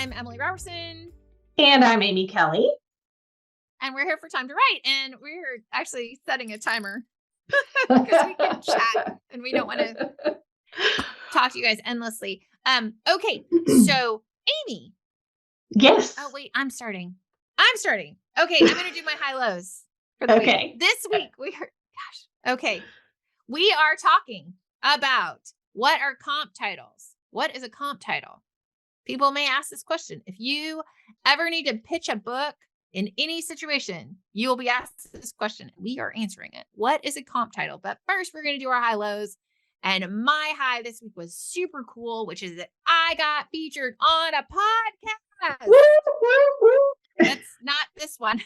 I'm Emily Roberson. And I'm Amy Kelly. And we're here for Time to Write. And we're actually setting a timer because we can chat and we don't want to talk to you guys endlessly. Okay, so Amy. Yes. Oh, wait, I'm starting. Okay, I'm going to do my high-lows for the week. This week, we are talking about what are comp titles. What is a comp title? People may ask this question. If you ever need to pitch a book in any situation, you will be asked this question. We are answering it. What is a comp title? But first, we're going to do our high-lows. And my high this week was super cool, which is that I got featured on a podcast. That's not this one.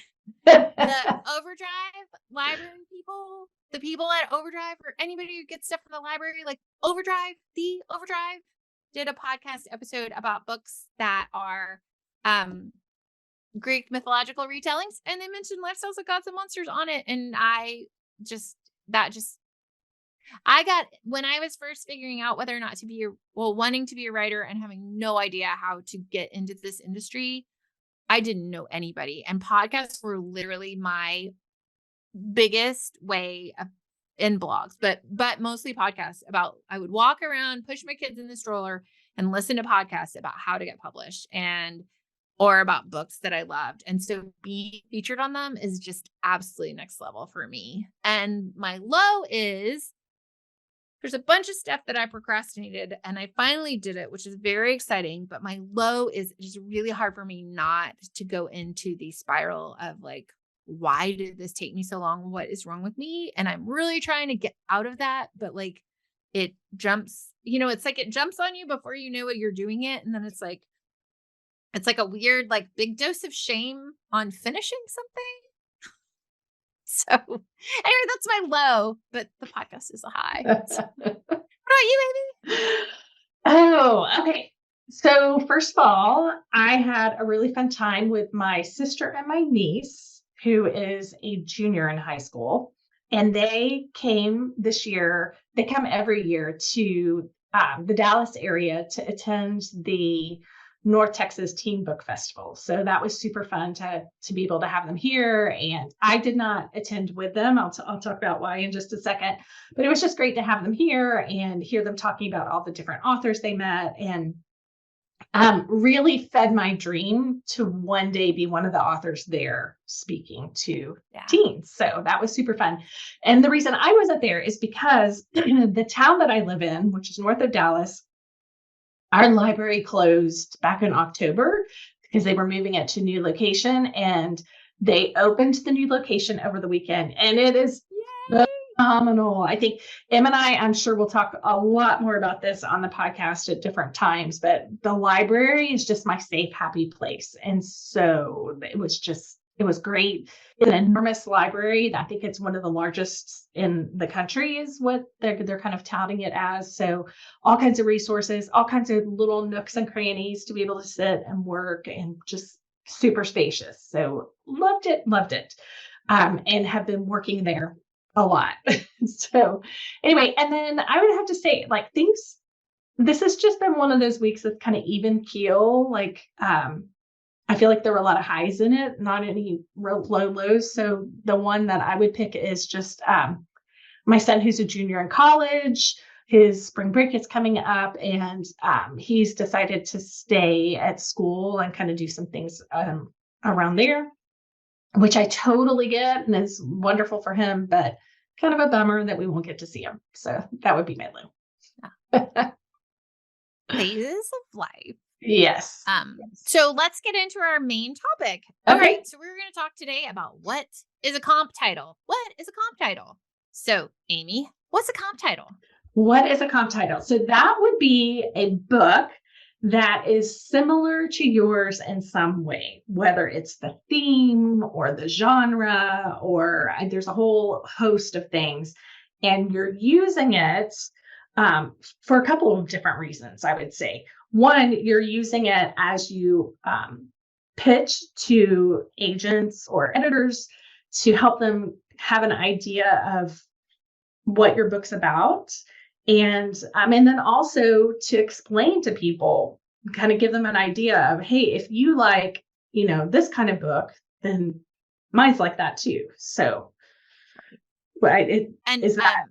The Overdrive library people, the people at Overdrive, or anybody who gets stuff from the library, like Overdrive, did a podcast episode about books that are Greek mythological retellings, and they mentioned Lifestyles of Gods and Monsters on it. And I got, when I was first figuring out whether or not to be wanting to be a writer and having no idea how to get into this industry, I didn't know anybody. And podcasts were literally my biggest way of, in blogs, but mostly podcasts about, I would walk around, push my kids in the stroller and listen to podcasts about how to get published or about books that I loved. And so being featured on them is just absolutely next level for me. And my low is there's a bunch of stuff that I procrastinated and I finally did it, which is very exciting. But my low is just really hard for me not to go into the spiral of like, why did this take me so long? What is wrong with me? And I'm really trying to get out of that. But like it jumps, it's like it jumps on you before you know what you're doing it. And then it's like a weird, like big dose of shame on finishing something. So anyway, that's my low, but the podcast is a high. So, what about you, Amy? Oh, okay. So first of all, I had a really fun time with my sister and my niece, who is a junior in high school. And they came this year. They come every year to the Dallas area to attend the North Texas Teen Book Festival. So that was super fun to be able to have them here. And I did not attend with them. I'll talk about why in just a second. But it was just great to have them here and hear them talking about all the different authors they met, and really fed my dream to one day be one of the authors there speaking to teens. So that was super fun. And the reason I wasn't there is because the town that I live in, which is north of Dallas, our library closed back in October because they were moving it to a new location, and they opened the new location over the weekend, and it is phenomenal. I think Em and I'm sure we'll talk a lot more about this on the podcast at different times, but the library is just my safe, happy place. And so it was great. It's an enormous library. I think it's one of the largest in the country is what they're kind of touting it as. So all kinds of resources, all kinds of little nooks and crannies to be able to sit and work, and just super spacious. So loved it. And have been working there a lot. So anyway, and then I would have to say, like, this has just been one of those weeks that's kind of even keel. Like, I feel like there were a lot of highs in it, not any real low lows. So the one that I would pick is just my son, who's a junior in college. His spring break is coming up, and he's decided to stay at school and kind of do some things around there, which I totally get, and is wonderful for him, but kind of a bummer that we won't get to see him. So that would be my low. Phases of life. Yes. So let's get into our main topic. Okay. All right. So we're going to talk today about what is a comp title. What is a comp title? So Amy, what's a comp title? What is a comp title? So that would be a book that is similar to yours in some way, whether it's the theme or the genre, or there's a whole host of things, and you're using it for a couple of different reasons, I would say. One, you're using it as you pitch to agents or editors to help them have an idea of what your book's about. And then also to explain to people kind of give them an idea of, hey, if you like, this kind of book, then mine's like that too. So, right. And Is that,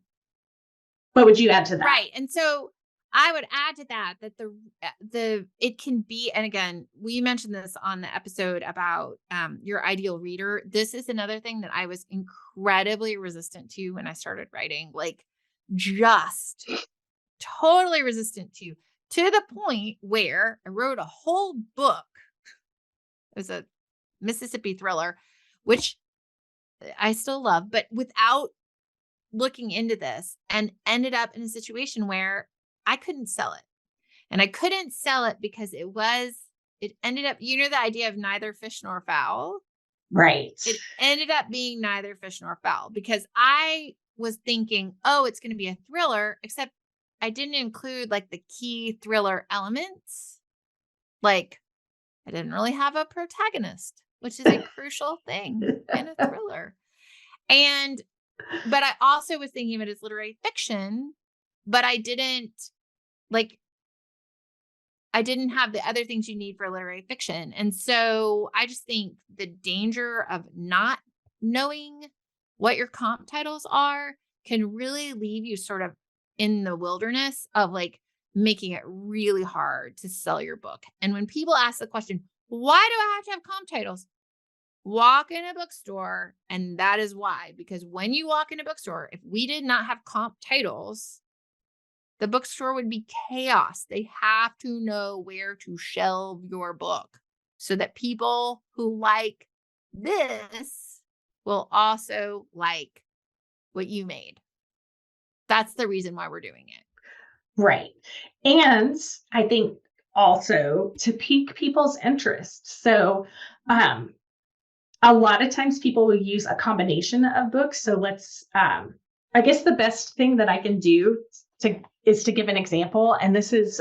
what would you add to that? right. And so I would add to that that it can be, and again, we mentioned this on the episode about your ideal reader. This is another thing that I was incredibly resistant to when I started writing, like just totally resistant to the point where I wrote a whole book. It was a Mississippi thriller, which I still love, but without looking into this, and ended up in a situation where I couldn't sell it. And I couldn't sell it because it ended up, the idea of neither fish nor fowl. Right. It ended up being neither fish nor fowl because I was thinking, oh, it's going to be a thriller, except I didn't include like the key thriller elements. Like I didn't really have a protagonist, which is a crucial thing in a thriller. But I also was thinking of it as literary fiction, but I didn't have the other things you need for literary fiction. And so I just think the danger of not knowing what your comp titles are can really leave you sort of in the wilderness of like making it really hard to sell your book. And when people ask the question, why do I have to have comp titles? Walk in a bookstore, and that is why. Because when you walk in a bookstore, if we did not have comp titles, the bookstore would be chaos. They have to know where to shelve your book so that people who like this will also like what you made. That's the reason why we're doing it. Right. And I think also to pique people's interest. So, a lot of times people will use a combination of books. So I guess the best thing that I can do is to give an example. And this is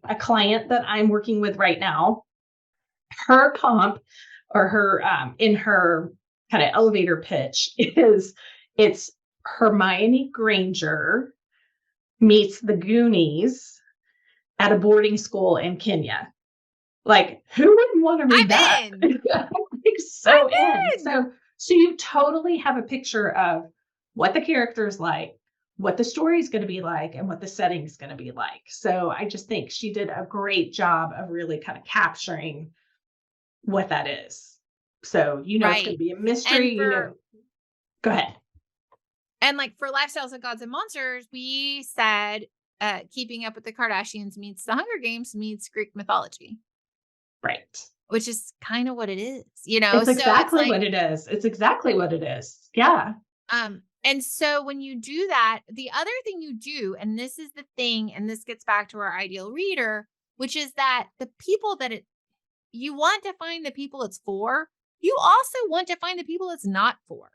a client that I'm working with right now. Her comp, or her in her kind of elevator pitch, it's Hermione Granger meets the Goonies at a boarding school in Kenya. Like, who wouldn't want to read that? So you totally have a picture of what the character is like, what the story is going to be like, and what the setting is going to be like. So I just think she did a great job of really kind of capturing what that is. So it's going to be a mystery. Go ahead. And like for Lifestyles of Gods and Monsters, we said Keeping Up with the Kardashians meets The Hunger Games meets Greek mythology. Right. Which is kind of what it is, It's exactly what it is. It's exactly what it is. Yeah. And so when you do that, the other thing you do, and this is the thing, and this gets back to our ideal reader, which is that the people that you want to find the people it's for, you also want to find the people it's not for.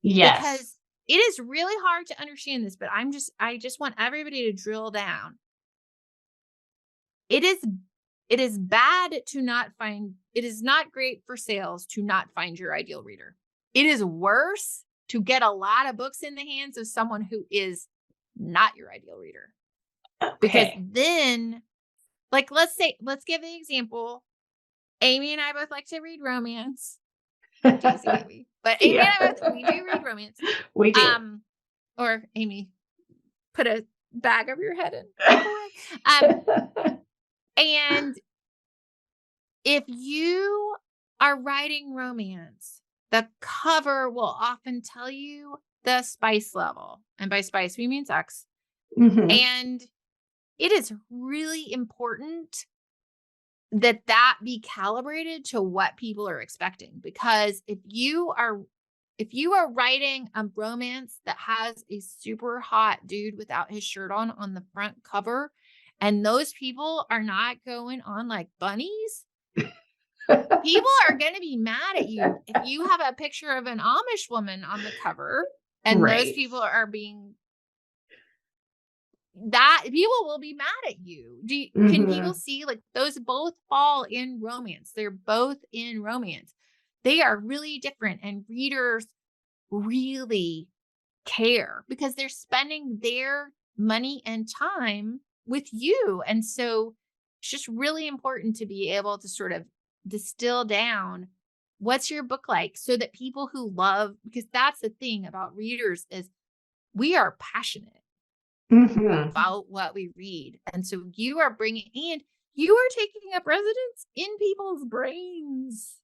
Yes. Because it is really hard to understand this, but I just want everybody to drill down. It is bad to not find, it is not great for sales to not find your ideal reader. It is worse to get a lot of books in the hands of someone who is not your ideal reader. Okay. Because then, like, let's give the example. Amy and I both like to read romance. Teasing Amy. But Amy and I we do read romance. We do. Or Amy, put a bag over your head and and if you are writing romance, the cover will often tell you the spice level. And by spice, we mean sex. Mm-hmm. And it is really important that be calibrated to what people are expecting. Because if you are writing a romance that has a super hot dude without his shirt on the front cover, and those people are not going on like bunnies, people are going to be mad at you. If you have a picture of an Amish woman on the cover and those people are being, that people will be mad at you. Can people see, like, those both fall in romance? They're both in romance. They are really different, and readers really care because they're spending their money and time with you. And so It's just really important to be able to sort of distill down what's your book like so that people who love, because that's the thing about readers is we are passionate Hmm. about what we read. And so you are bringing, and you are taking up residence in people's brains.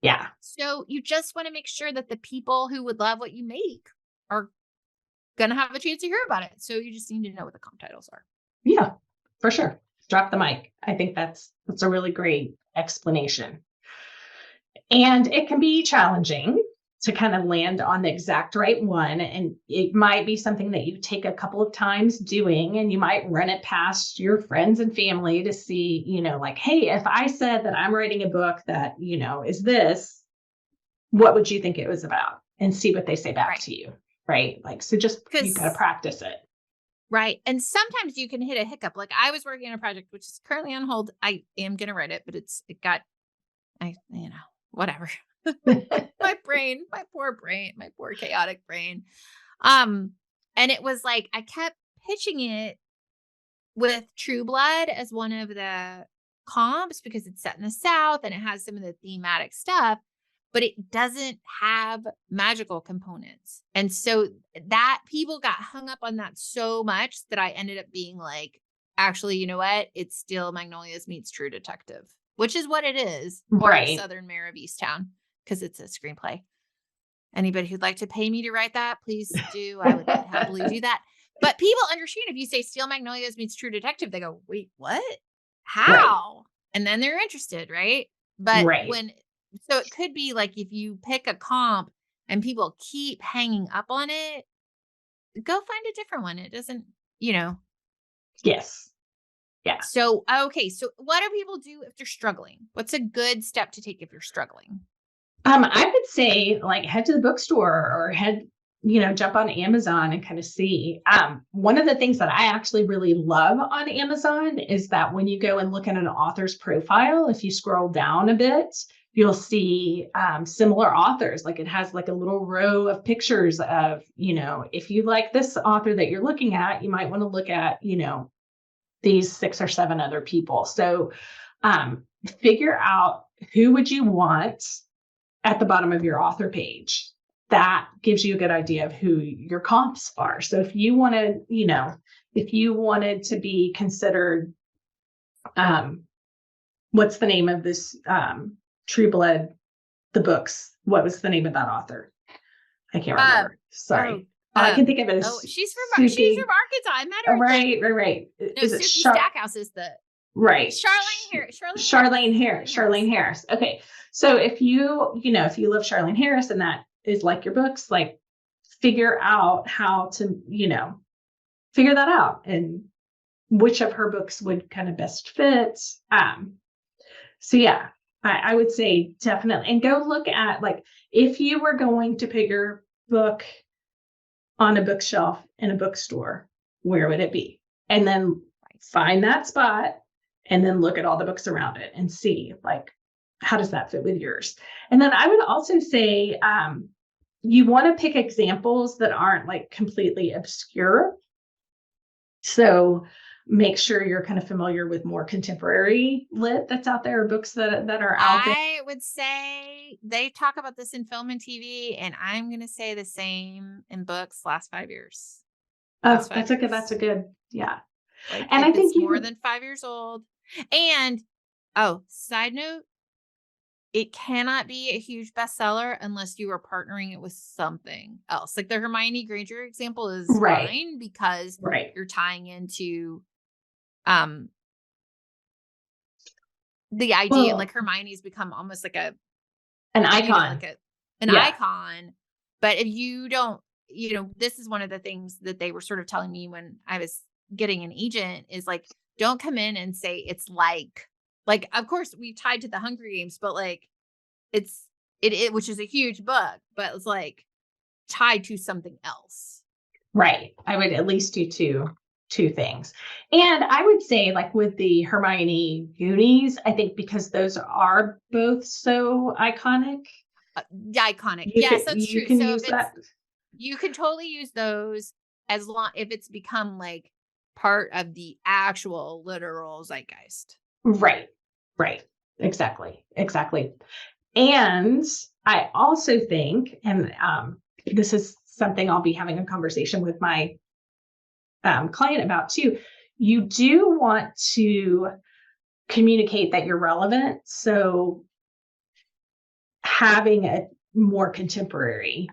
Yeah. So you just want to make sure that the people who would love what you make are going to have a chance to hear about it. So you just need to know what the comp titles are. Yeah, for sure. Drop the mic. I think that's a really great explanation. And it can be challenging to kind of land on the exact right one. And it might be something that you take a couple of times doing, and you might run it past your friends and family to see, like, hey, if I said that I'm writing a book that, is this, what would you think it was about? And see what they say back Right. to you. Right. Like, so just, you got to practice it. Right. And sometimes you can hit a hiccup. Like I was working on a project, which is currently on hold. I am going to write it, but whatever. My brain, my poor chaotic brain. And it was like, I kept pitching it with True Blood as one of the comps because it's set in the South and it has some of the thematic stuff, but it doesn't have magical components. And so that people got hung up on that so much that I ended up being like, actually, you know what? It's still Magnolias meets True Detective, which is what it is. Or Right. Southern Mayor of Easttown, because it's a screenplay. Anybody who'd like to pay me to write that, please do. I would happily do that. But people understand if you say Steel Magnolias meets True Detective, they go, wait, what? How? Right. And then they're interested, right? But Right. so it could be like if you pick a comp and people keep hanging up on it, go find a different one. It doesn't, Yes. Yeah. So, okay. So what do people do if they're struggling? What's a good step to take if you're struggling? I would say like head to the bookstore or jump on Amazon and kind of see. One of the things that I actually really love on Amazon is that when you go and look at an author's profile, if you scroll down a bit, you'll see similar authors. Like it has like a little row of pictures of, if you like this author that you're looking at, you might want to look at, these 6 or 7 other people. So figure out who would you want at the bottom of your author page. That gives you a good idea of who your comps are. So if you wanted to be considered, what's the name of this True Blood, the books? What was the name of that author? I can't remember. Sorry. All I can think of it is she's from Arkansas. I met her. Right. No, is it Suki Stackhouse is the right? Charlene Harris. Okay. So if you love Charlene Harris and that is like your books, like figure out how to, figure that out and which of her books would kind of best fit. So yeah, I would say definitely, and go look at like, if you were going to put your book on a bookshelf in a bookstore, where would it be? And then find that spot and then look at all the books around it and see like, how does that fit with yours? And then I would also say, you want to pick examples that aren't like completely obscure. So make sure you're kind of familiar with more contemporary lit that's out there, or books that are out there. I would say they talk about this in film and TV, and I'm going to say the same in books last 5 years. That's a good, yeah. Like, and I think more than 5 years old. And side note, it cannot be a huge bestseller unless you are partnering it with something else. Like the Hermione Granger example is fine because you're tying into the idea, like Hermione's become almost like an icon, icon. But if you don't, this is one of the things that they were sort of telling me when I was getting an agent is like, don't come in and say it's like, of course we tied to the Hunger Games, but like it which is a huge book, but it's like tied to something else. Right. I would at least do two things. And I would say like with the Hermione Goonies, I think because those are both so iconic. Iconic. Yes, that's true. So use that. You can totally use those as long if it's become like part of the actual literal zeitgeist. Right. Right. Exactly. Exactly. And I also think, and this is something I'll be having a conversation with my client about too. You do want to communicate that you're relevant. So having a more contemporary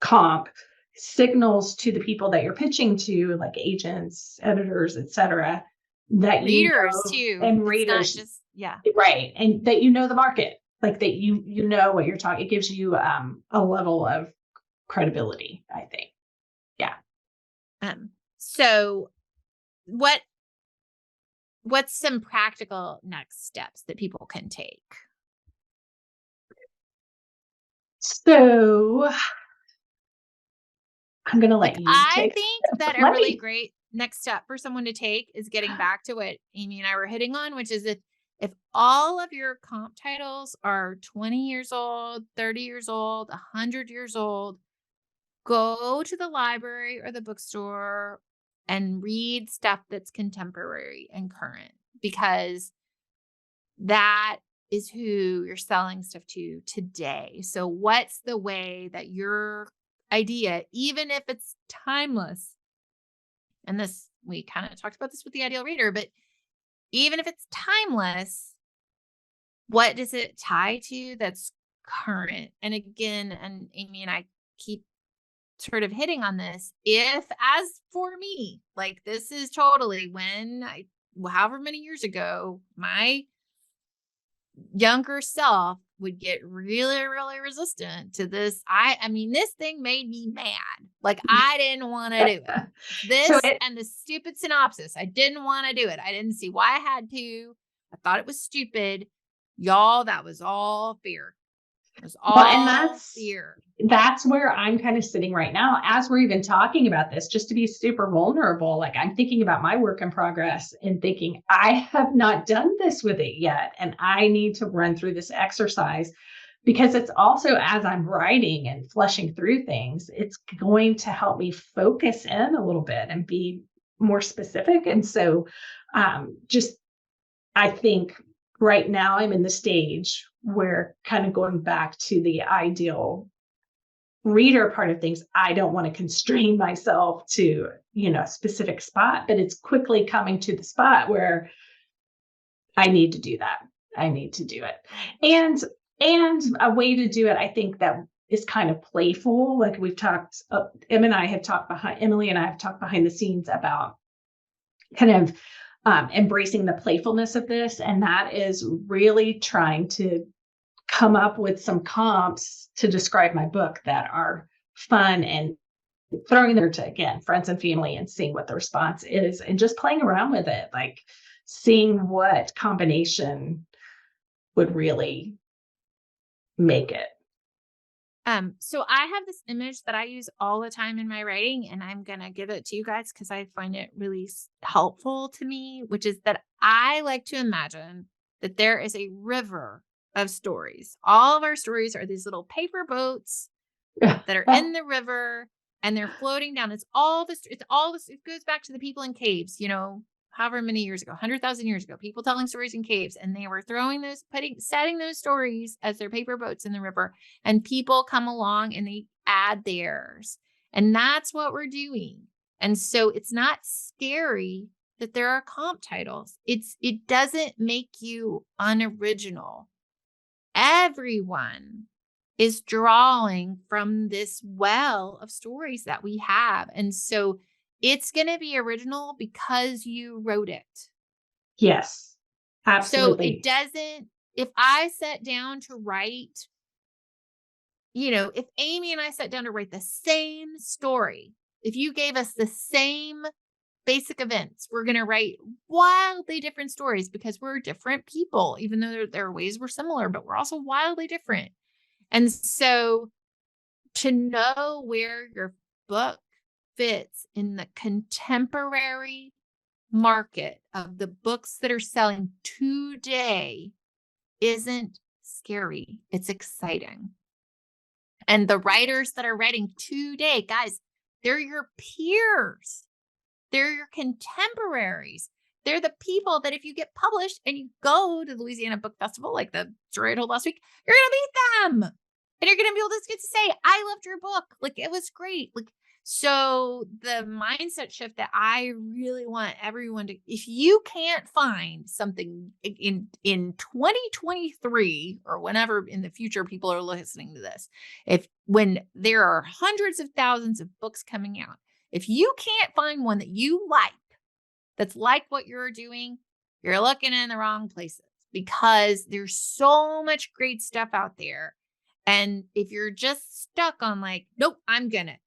comp signals to the people that you're pitching to, like agents, editors, etc., that you Readers know, too. and It's not readers, just, yeah. right, and that you know the market, like that you know what you're talking. It gives you a level of credibility, I think. Yeah. So what what's some practical next steps that people can take? So I'm going to let Like, you I take. think that a Let really me. great next step for someone to take is getting back to what Amy and I were hitting on, which is if all of your comp titles are 20 years old, 30 years old, 100 years old, go to the library or the bookstore and read stuff that's contemporary and current, because that is who you're selling stuff to today. So what's the way that your idea, even if it's timeless, and this, we kind of talked about this with the ideal reader, but even if it's timeless, what does it tie to that's current? And again, and Amy and I keep sort of hitting on this. If, as for me, like this is totally when I, however many years ago, my younger self would get really, really resistant to this. I mean, this thing made me mad. Like I didn't want to do it. So This it, and the stupid synopsis. I didn't want to do it. I didn't see why I had to. I thought it was stupid. Y'all, that was all fear. It was well, and all fear. that's where I'm kind of sitting right now as we're even talking about this, just to be super vulnerable. Like I'm thinking about my work in progress and thinking, I have not done this with it yet. And I need to run through this exercise because it's also as I'm writing and fleshing through things, it's going to help me focus in a little bit and be more specific. And so just I think right now I'm in the stage where kind of going back to the ideal reader part of things, I don't want to constrain myself to, a specific spot, but it's quickly coming to the spot where I need to do that. I need to do it. And a way to do it, I think that is kind of playful. Like we've talked, Emily and I have talked behind the scenes about kind of embracing the playfulness of this. And that is really trying to come up with some comps to describe my book that are fun and throwing them to, again, friends and family and seeing what the response is and just playing around with it, like seeing what combination would really make it. So I have this image that I use all the time in my writing, and I'm gonna give it to you guys because I find it really helpful to me, which is that I like to imagine that there is a river of stories. All of our stories are these little paper boats that are in the river and they're floating down. It's all this, it goes back to the people in caves, however many years ago, 100,000 years ago, people telling stories in caves, and they were setting those stories as their paper boats in the river, and people come along and they add theirs. And that's what we're doing. And so it's not scary that there are comp titles. It doesn't make you unoriginal. Everyone is drawing from this well of stories that we have. And so it's going to be original because you wrote it. Yes, So it absolutely. doesn't, if I sat down to write, if Amy and I sat down to write the same story, if you gave us the same basic events, we're going to write wildly different stories because we're different people, even though there are ways we're similar, but we're also wildly different. And so to know where your book fits in the contemporary market of the books that are selling today isn't scary. It's exciting. And the writers that are writing today, guys, they're your peers. They're your contemporaries. They're the people that if you get published and you go to the Louisiana Book Festival, like the story I told last week, you're going to meet them. And you're going to be able to get to say, I loved your book. Like, it was great. Like, so the mindset shift that I really want everyone to, if you can't find something in 2023 or whenever in the future people are listening to this, when there are hundreds of thousands of books coming out, if you can't find one that you like, that's like what you're doing, you're looking in the wrong places, because there's so much great stuff out there. And if you're just stuck on like, nope, I'm gonna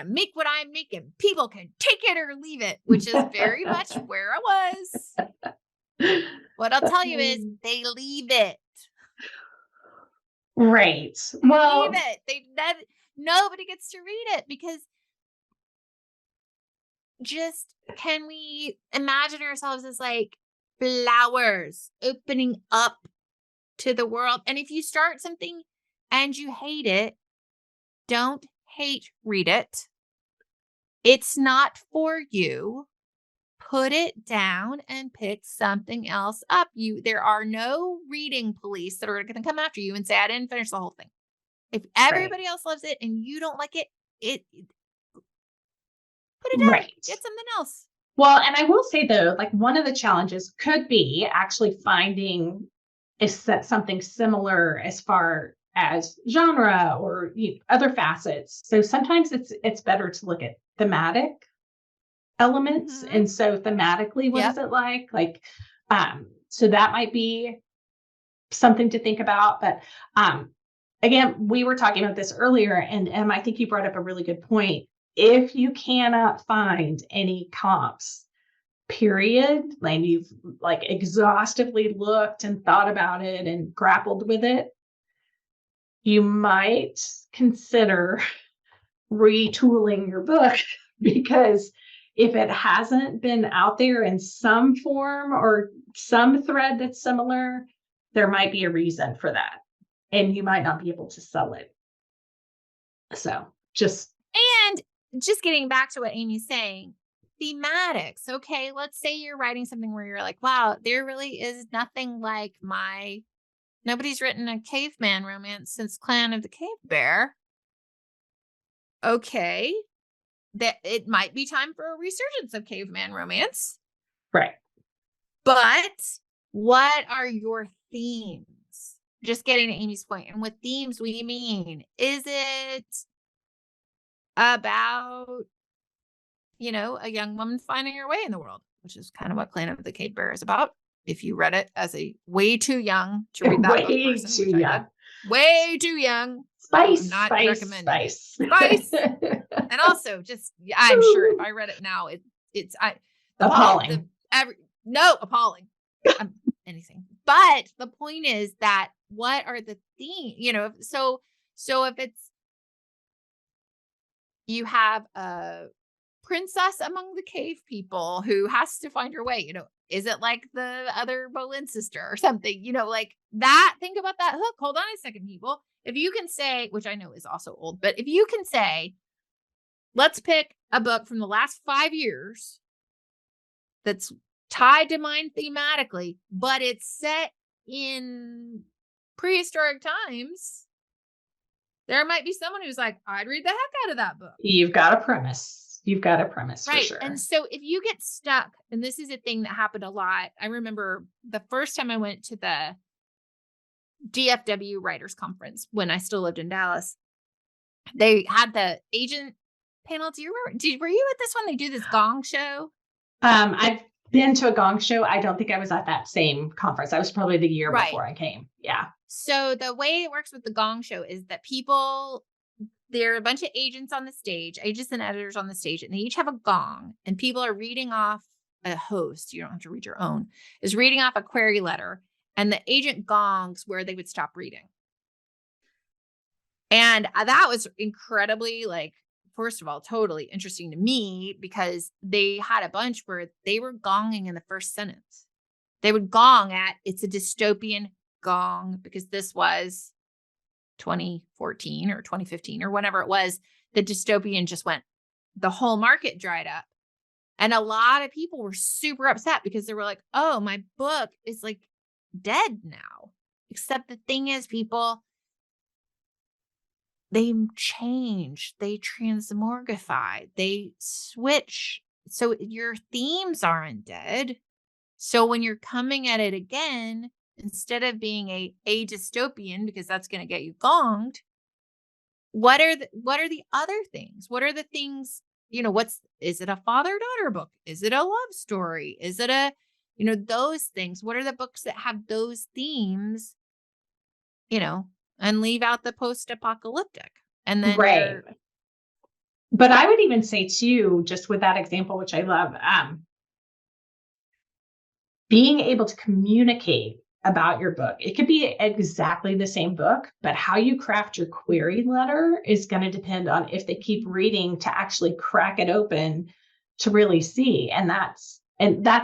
make what I'm making. People can take it or leave it, which is very much where I was. What I'll tell you is they leave it. Right. They Well, leave it. Nobody gets to read it, because just, can we imagine ourselves as like flowers opening up to the world? And if you start something and you hate it, don't read it. It's not for you. Put it down and pick something else up. There are no reading police that are going to come after you and say, I didn't finish the whole thing. If everybody else loves it and you don't like it, put it down. right. Get something else. Well, and I will say though, like one of the challenges could be actually finding something similar as far as genre or other facets. So sometimes it's better to look at thematic elements. Mhm. And so thematically, what Yep. is it like? So that might be something to think about. But again, we were talking about this earlier, and I think you brought up a really good point. If you cannot find any comps, period, and you've like exhaustively looked and thought about it and grappled with it, you might consider retooling your book, because if it hasn't been out there in some form or some thread that's similar, there might be a reason for that, and you might not be able to sell it. So And just getting back to what Amy's saying, thematics. Okay, let's say you're writing something where you're like, wow, there really is nothing like nobody's written a caveman romance since Clan of the Cave Bear. Okay, that it might be time for a resurgence of caveman romance. right. But what are your themes? Just getting to Amy's point. And with themes, we mean, is it about, a young woman finding her way in the world, which is kind of what Clan of the Cave Bear is about. If you read it as a way too young to read that book person, Too young. Way too young. Spice, I'm not spice, recommending spice. Spice. And also, just I'm sure if I read it now, appalling. Appalling. Anything. But the point is that what are the themes? So if it's, you have a princess among the cave people who has to find her way, is it like the other Boleyn sister or something, like that? Think about that hook. Hold on a second, people. If you can say, which I know is also old, but if you can say, let's pick a book from the last 5 years that's tied to mine thematically, but it's set in prehistoric times, there might be someone who's like, I'd read the heck out of that book. You've got a premise. For Right. sure. And so if you get stuck, and this is a thing that happened a lot. I remember the first time I went to the DFW Writers Conference when I still lived in Dallas, they had the agent panel. Do you remember? Were you at this one? They do this gong show. I've been to a gong show. I don't think I was at that same conference. I was probably the year before I came. Yeah. So the way it works with the gong show is that there are a bunch of agents on the stage, agents and editors on the stage, and they each have a gong, and people are reading off, a host, you don't have to read your own, is reading off a query letter, and the agent gongs where they would stop reading. And that was incredibly, first of all, totally interesting to me, because they had a bunch where they were gonging in the first sentence. They would gong at, it's a dystopian gong, because this was 2014 or 2015 or whenever it was, the dystopian just went, the whole market dried up. And a lot of people were super upset because they were like, oh, my book is like dead now. Except the thing is, people, they change, they transmorgify, they switch. So your themes aren't dead. So when you're coming at it again, instead of being a dystopian, because that's going to get you gonged, what are the other things? What are the things, is it a father-daughter book? Is it a love story? Is it those things? What are the books that have those themes, and leave out the post-apocalyptic? And then Right. But I would even say too, just with that example, which I love, being able to communicate about your book. It could be exactly the same book, but how you craft your query letter is going to depend on if they keep reading to actually crack it open to really see. And that's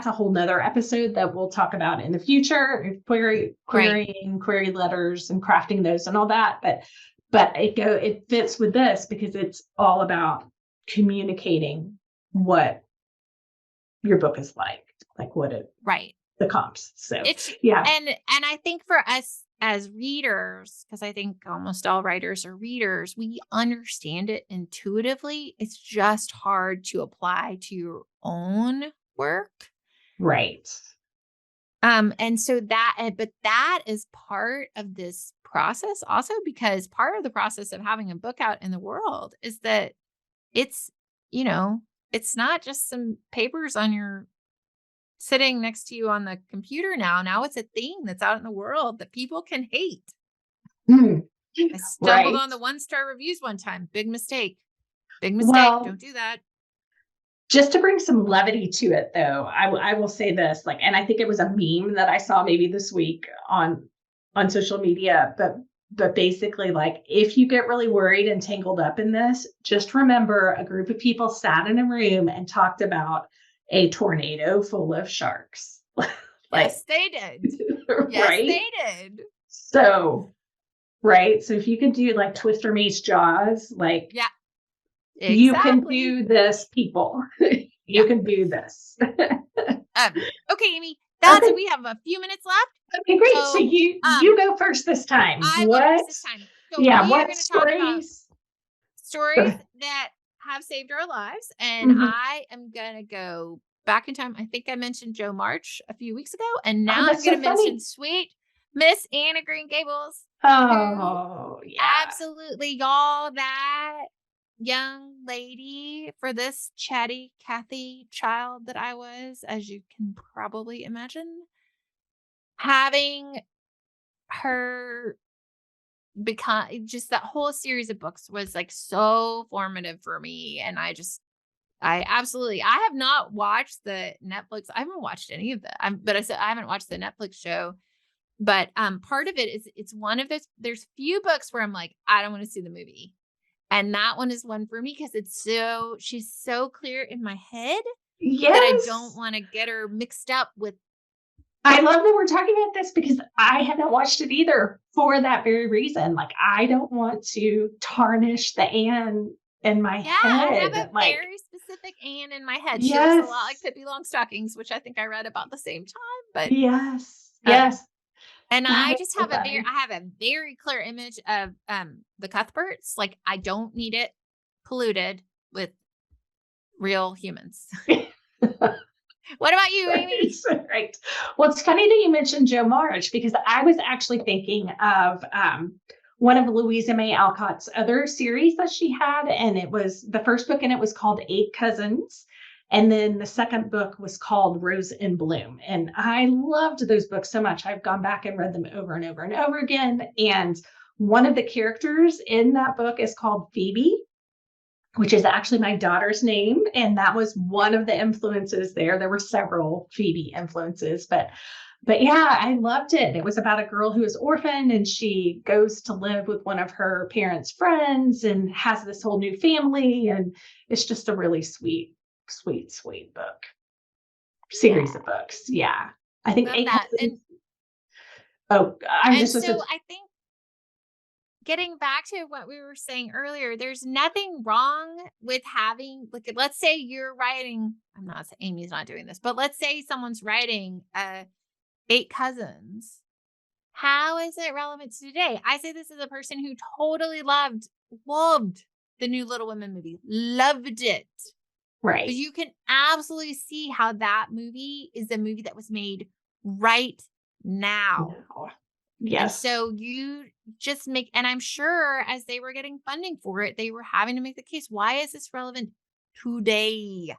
a whole nother episode that we'll talk about in the future, querying query letters and crafting those and all that. But it fits with this because it's all about communicating what your book is like what it right. the comps. So It's yeah. and I think for us as readers, because I think almost all writers are readers, we understand it intuitively. It's just hard to apply to your own work. Right. And so but that is part of this process also, because part of the process of having a book out in the world is that it's, it's not just some papers on your sitting next to you on the computer now. Now it's a thing that's out in the world that people can hate. Mm. I stumbled on the 1-star reviews one time. Big mistake. Big mistake. Well, don't do that. Just to bring some levity to it, though, I will say this, and I think it was a meme that I saw maybe this week on social media, but basically, if you get really worried and tangled up in this, just remember a group of people sat in a room and talked about a tornado full of sharks. Yes, they did. Yes, right? they did. So, right. So if you could do Twister meets Jaws, yeah, exactly. You can do this, people. You can do this. Okay, Amy. We have a few minutes left. Okay, great. So you go first this time. I will first this time. So yeah, we are what going to talk about stories that have saved our lives, and I am going to go back in time. I think I mentioned Jo March a few weeks ago, and now I'm going to mention sweet Miss Anna Green Gables. Oh, yeah. Absolutely, y'all, that young lady, for this chatty Cathy child that I was, as you can probably imagine, having her become just that whole series of books was so formative for me. And I have not watched the Netflix. I haven't watched any of that. But I said I haven't watched the Netflix show. But part of it is it's one of those. There's few books where I'm like, I don't want to see the movie, and that one is one for me because she's so clear in my head that I don't want to get her mixed up with. I love that we're talking about this because I haven't watched it either for that very reason. I don't want to tarnish the Anne in my head. I have a very specific Anne in my head. She looks a lot like Pippi Longstockings, which I think I read about the same time. But yes. And I just have I have a very clear image of the Cuthberts. I don't need it polluted with real humans. What about you, Amy? Right. Well, it's funny that you mentioned Jo March because I was actually thinking of one of Louisa May Alcott's other series that she had. And it was the first book, and it was called 8 Cousins. And then the second book was called Rose in Bloom. And I loved those books so much. I've gone back and read them over and over and over again. And one of the characters in that book is called Phoebe, which is actually my daughter's name. And that was one of the influences there. There were several Phoebe influences, but yeah, I loved it. It was about a girl who is orphaned and she goes to live with one of her parents' friends and has this whole new family. And it's just a really sweet book. Series of books. Yeah. I think that. I think getting back to what we were saying earlier, there's nothing wrong with having, like, let's say you're writing, Amy's not doing this, but let's say someone's writing 8 Cousins. How is it relevant to today? I say this as a person who totally loved the new Little Women movie. Loved it. Right. But you can absolutely see how that movie is a movie that was made right now. Yes. And so you just and I'm sure as they were getting funding for it, they were having to make the case, why is this relevant today?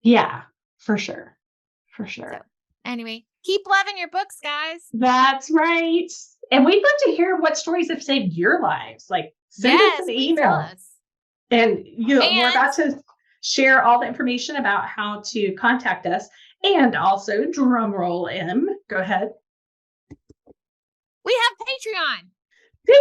Yeah, for sure. For sure. So, anyway, keep loving your books, guys. That's right. And we'd love to hear what stories have saved your lives. Like, send us an email. And we're about to share all the information about how to contact us. And also, drum roll, M. Go ahead. We have Patreon. We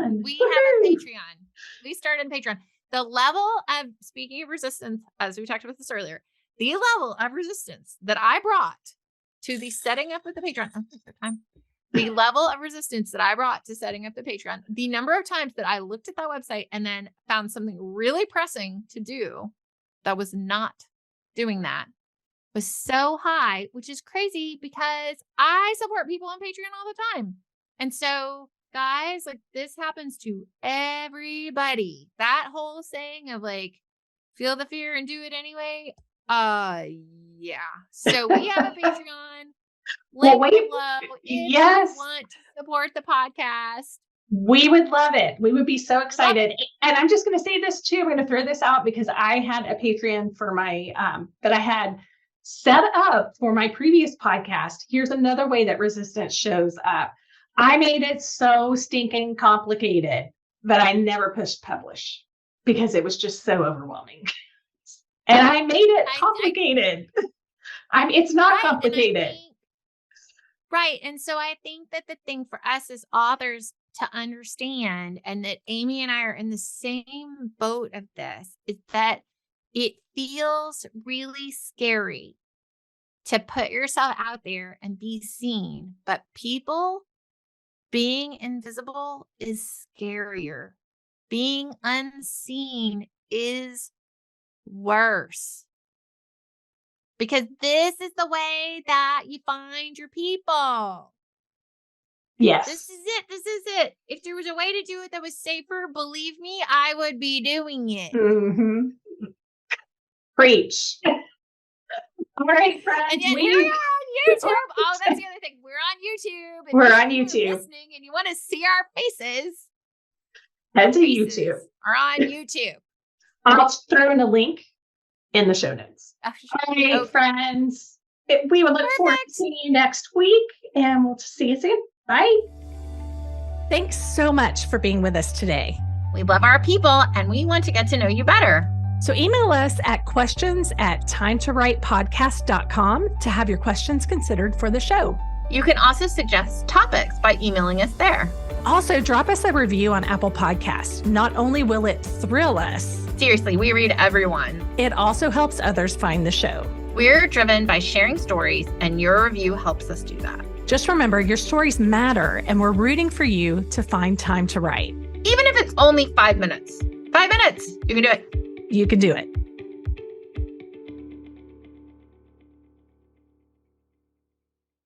have a Patreon. We started Patreon. The level of, speaking of resistance, as we talked about this earlier, the level of resistance that I brought to the setting up of the Patreon, the level of resistance that I brought to setting up the Patreon, the number of times that I looked at that website and then found something really pressing to do that was not doing that was so high, which is crazy because I support people on Patreon all the time. And so, guys, like, this happens to everybody. That whole saying of like, feel the fear and do it anyway. Yeah. So we have a Patreon. Link below if you want to support the podcast. We would love it. We would be so excited. And I'm just going to say this too. I'm going to throw this out because I had a Patreon for my, that I had set up for my previous podcast. Here's another way that resistance shows up. I made it so stinking complicated that I never pushed publish because it was just so overwhelming. And I made it complicated. It's not complicated. Right. And so I think that the thing for us as authors to understand, and that Amy and I are in the same boat of this, is that it feels really scary to put yourself out there and be seen. But people being invisible is scarier. Being unseen is worse. Because this is the way that you find your people. Yes. This is it. If there was a way to do it that was safer, believe me, I would be doing it. Preach. All right, friends. And yet here we are on YouTube. Oh, that's the other thing. We're on YouTube. We're on YouTube. Listening and you want to see our faces. Head to YouTube. Are on YouTube. I'll throw in a link in the show notes. All right, friends. We would look forward to seeing you next week, and we'll see you soon. Bye. Thanks so much for being with us today. We love our people, and we want to get to know you better. So email us at questions@timetowritepodcast.com to have your questions considered for the show. You can also suggest topics by emailing us there. Also, drop us a review on Apple Podcasts. Not only will it thrill us, seriously, we read everyone. It also helps others find the show. We're driven by sharing stories, and your review helps us do that. Just remember, your stories matter, and we're rooting for you to find time to write. Even if it's only 5 minutes. 5 minutes, you can do it. You can do it.